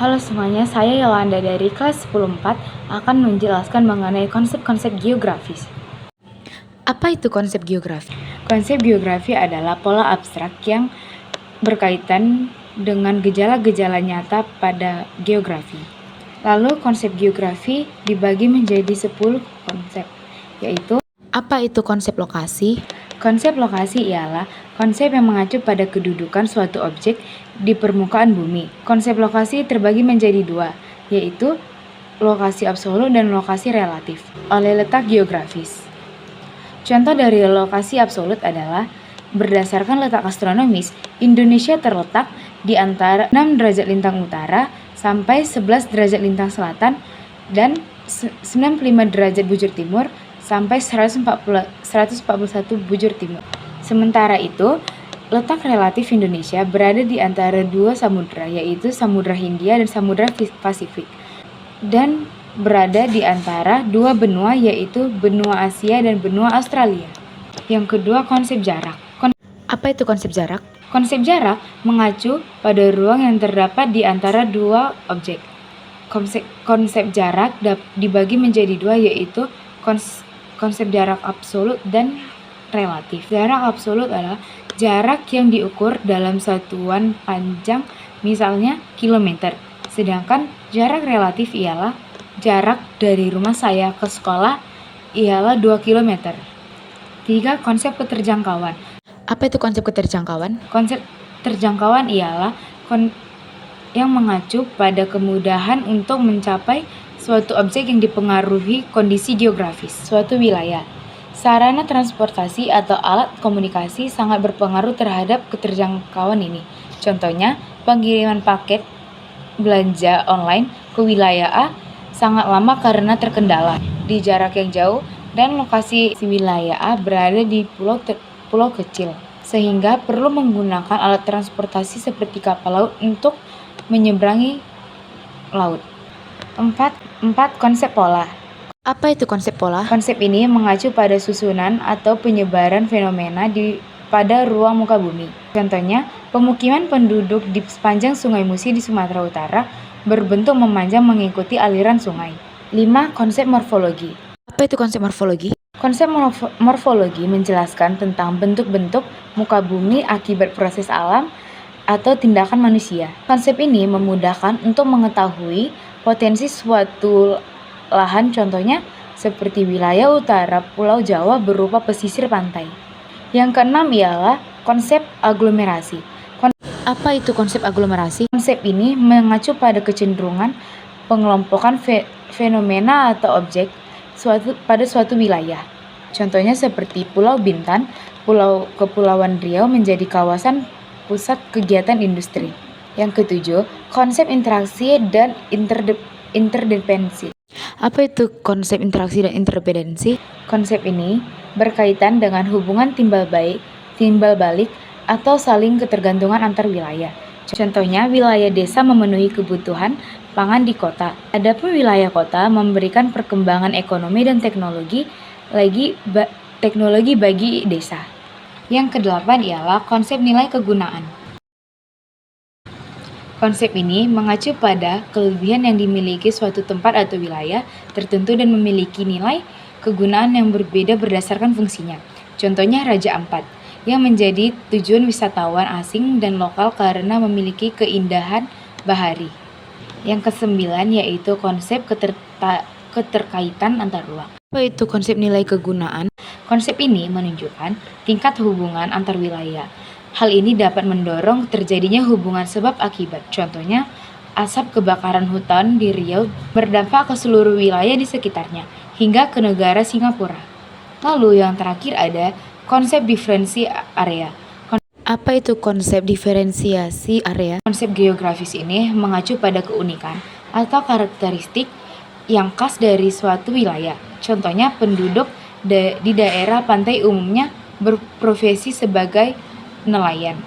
Halo semuanya, saya Yolanda dari kelas 10-4 akan menjelaskan mengenai konsep-konsep geografis. Apa itu konsep geografi? Konsep geografi adalah pola abstrak yang berkaitan dengan gejala-gejala nyata pada geografi. Lalu konsep geografi dibagi menjadi 10 konsep, yaitu Apa itu konsep lokasi? konsep lokasi ialah konsep yang mengacu pada kedudukan suatu objek di permukaan bumi. Konsep lokasi terbagi menjadi dua, yaitu lokasi absolut dan lokasi relatif oleh letak geografis. Contoh dari lokasi absolut adalah berdasarkan letak astronomis, Indonesia terletak di antara 6 derajat lintang utara sampai 11 derajat lintang selatan dan 95 derajat bujur timur sampai 141 bujur timur. Sementara itu, letak relatif Indonesia berada di antara dua samudra, yaitu Samudra Hindia dan Samudra Pasifik, dan berada di antara dua benua, yaitu benua Asia dan benua Australia. Yang kedua, konsep jarak. Apa itu konsep jarak? Konsep jarak mengacu pada ruang yang terdapat di antara dua objek. Konsep jarak dibagi menjadi dua, yaitu konsep jarak absolut dan relatif. Jarak absolut adalah jarak yang diukur dalam satuan panjang, misalnya kilometer. Sedangkan jarak relatif ialah jarak dari rumah saya ke sekolah ialah 2 km. 3. Konsep keterjangkauan. Apa itu konsep keterjangkauan? Konsep terjangkauan ialah yang mengacu pada kemudahan untuk mencapai suatu objek yang dipengaruhi kondisi geografis suatu wilayah. Sarana transportasi atau alat komunikasi sangat berpengaruh terhadap keterjangkauan ini. Contohnya, pengiriman paket belanja online ke wilayah A sangat lama karena terkendala di jarak yang jauh dan lokasi wilayah A berada di pulau kecil, sehingga perlu menggunakan alat transportasi seperti kapal laut untuk menyeberangi laut. 4. Konsep pola. Apa itu konsep pola? Konsep ini mengacu pada susunan atau penyebaran fenomena pada ruang muka bumi. Contohnya, pemukiman penduduk di sepanjang Sungai Musi di Sumatera Utara berbentuk memanjang mengikuti aliran sungai. 5. Konsep morfologi. Apa itu konsep morfologi? Konsep morfologi menjelaskan tentang bentuk-bentuk muka bumi akibat proses alam atau tindakan manusia. Konsep ini memudahkan untuk mengetahui potensi suatu lahan, contohnya seperti wilayah utara Pulau Jawa berupa pesisir pantai. Yang keenam ialah konsep aglomerasi. Apa itu konsep aglomerasi? Konsep ini mengacu pada kecenderungan pengelompokan fenomena atau objek pada suatu wilayah. Contohnya seperti Pulau Bintan, Kepulauan Riau menjadi kawasan pusat kegiatan industri. Yang ketujuh, konsep interaksi dan interdependensi. Apa itu konsep interaksi dan interdependensi? Konsep ini berkaitan dengan hubungan timbal balik atau saling ketergantungan antar wilayah. Contohnya, wilayah desa memenuhi kebutuhan pangan di kota. Adapun wilayah kota memberikan perkembangan ekonomi dan teknologi bagi desa. Yang kedelapan ialah konsep nilai kegunaan. Konsep ini mengacu pada kelebihan yang dimiliki suatu tempat atau wilayah tertentu dan memiliki nilai kegunaan yang berbeda berdasarkan fungsinya. Contohnya Raja Ampat, yang menjadi tujuan wisatawan asing dan lokal karena memiliki keindahan bahari. Yang kesembilan yaitu konsep keterkaitan antar ruang. Apa itu konsep nilai kegunaan? Konsep ini menunjukkan tingkat hubungan antar wilayah. Hal ini dapat mendorong terjadinya hubungan sebab akibat. Contohnya, asap kebakaran hutan di Riau berdampak ke seluruh wilayah di sekitarnya, hingga ke negara Singapura. Lalu yang terakhir ada konsep diferensi area. Apa itu konsep diferensiasi area? Konsep geografis ini mengacu pada keunikan atau karakteristik yang khas dari suatu wilayah. Contohnya, penduduk di daerah pantai umumnya berprofesi sebagai nelayan.